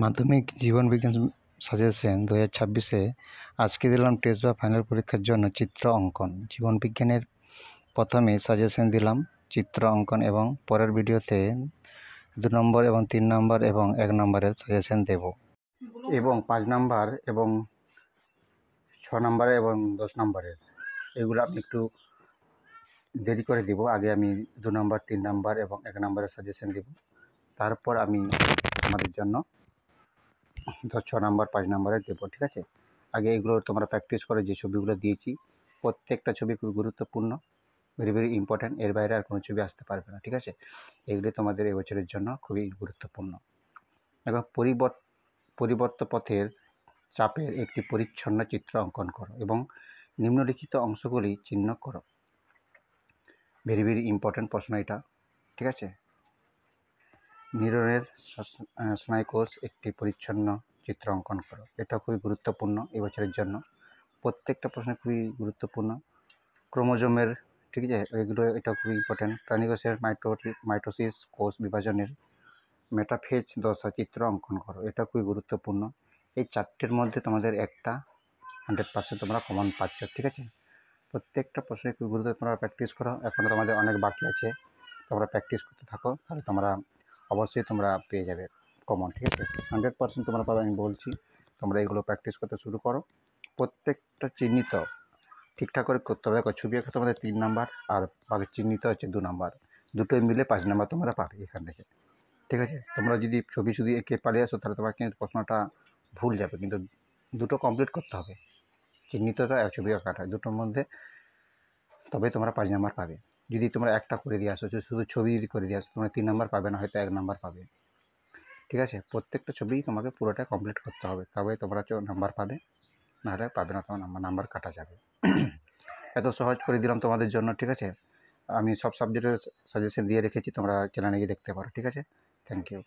মাধ্যমিক জীবনবিজ্ঞান সাজেশন 2026-এ আজকে দিলাম টেস্ট বা ফাইনাল পরীক্ষার জন্য চিত্র অঙ্কন। জীবনবিজ্ঞানের প্রথমে সাজেশন দিলাম চিত্র অঙ্কন এবং পরের ভিডিওতে 2 নম্বর এবং 3 নম্বর এবং 1 নম্বরের সাজেশন দেব এবং 5 নম্বর এবং 6 নম্বর এবং 10 নম্বরের এগুলো আমি একটু দেরি করে দিব। আগে আমি 2 নম্বর 3 নম্বর এবং 1 নম্বরের সাজেশন দেব, তারপর আমি আমাদের জন্য 6 নম্বর 5 নম্বরের দেবো। ঠিক আছে, আগে এগুলো তোমরা প্র্যাকটিস করে। যে ছবিগুলো দিয়েছি প্রত্যেকটা ছবি খুব গুরুত্বপূর্ণ, ভেরি ভেরি ইম্পর্ট্যান্ট। এর বাইরে আর কোনো ছবি আসতে পারবে না। ঠিক আছে, এগুলি তোমাদের এবছরের জন্য খুবই গুরুত্বপূর্ণ। এবং পরিবর্ত পথের চাপের একটি পরিচ্ছন্ন চিত্র অঙ্কন করো এবং নিম্নলিখিত অংশগুলি চিহ্ন করো। ভেরি ভেরি ইম্পর্ট্যান্ট প্রশ্ন এটা। ঠিক আছে, নিউরনের স্নায়ুকোষ একটি পরিচ্ছন্ন চিত্র অঙ্কন করো। এটা খুবই গুরুত্বপূর্ণ এবছরের জন্য, প্রত্যেকটা প্রশ্ন খুবই গুরুত্বপূর্ণ। ক্রোমোজোমের, ঠিক আছে, এগুলো এটা খুবই ইম্পর্ট্যান্ট। প্রাণীকোষের মাইটোসিস কোষ বিভাজনের মেটাফেজ দশা চিত্র অঙ্কন করো। এটা খুবই গুরুত্বপূর্ণ। এই চারটের মধ্যে তোমাদের একটা 100% তোমরা কমন পাচ্ছ। ঠিক আছে, প্রত্যেকটা প্রশ্নে খুব গুরুত্ব। তোমরা প্র্যাকটিস করো, এখনও তোমাদের অনেক বাকি আছে। তোমরা প্র্যাকটিস করতে থাকো, তাহলে তোমরা অবশ্যই তোমরা পেয়ে যাবে কমন। ঠিক আছে, 100% তোমরা পাবে, আমি বলছি। তোমরা এগুলো প্র্যাকটিস করতে শুরু করো। প্রত্যেকটা চিহ্নিত ঠিকঠাক করে করতে হবে। দেখো, ছবি আঁকা তোমাদের 3 নাম্বার আর বাকি চিহ্নিত হচ্ছে 2 নাম্বার, দুটোই মিলে 5 নাম্বার তোমরা পাবে এখান থেকে। ঠিক আছে, তোমরা যদি ছবি শুধু এঁকে পালিয়ে আসো তাহলে তোমার কিন্তু প্রশ্নটা ভুল যাবে, কিন্তু দুটো কমপ্লিট করতে হবে, চিহ্নিতটা আর ছবি আঁকাটা, দুটোর মধ্যে, তবে তোমরা 5 নাম্বার পাবে। যদি তোমরা একটা করে দিয়ে আসো, শুধু ছবি যদি করে দিয়ে আসো, তোমরা 3 নাম্বার পাবে না, হয়তো 1 নাম্বার পাবে। ঠিক আছে, প্রত্যেকটা ছবি তোমাকে পুরোটা কমপ্লিট করতে হবে, তবে তোমরা নাম্বার পাবে, নাহলে পাবে না, তোমার নাম্বার কাটা যাবে। এত সহজ করে দিলাম তোমাদের জন্য। ঠিক আছে, আমি সব সাবজেক্টের সাজেশন দিয়ে রেখেছি, তোমরা চ্যানেলে গিয়ে দেখতে পারো। ঠিক আছে, থ্যাংক ইউ।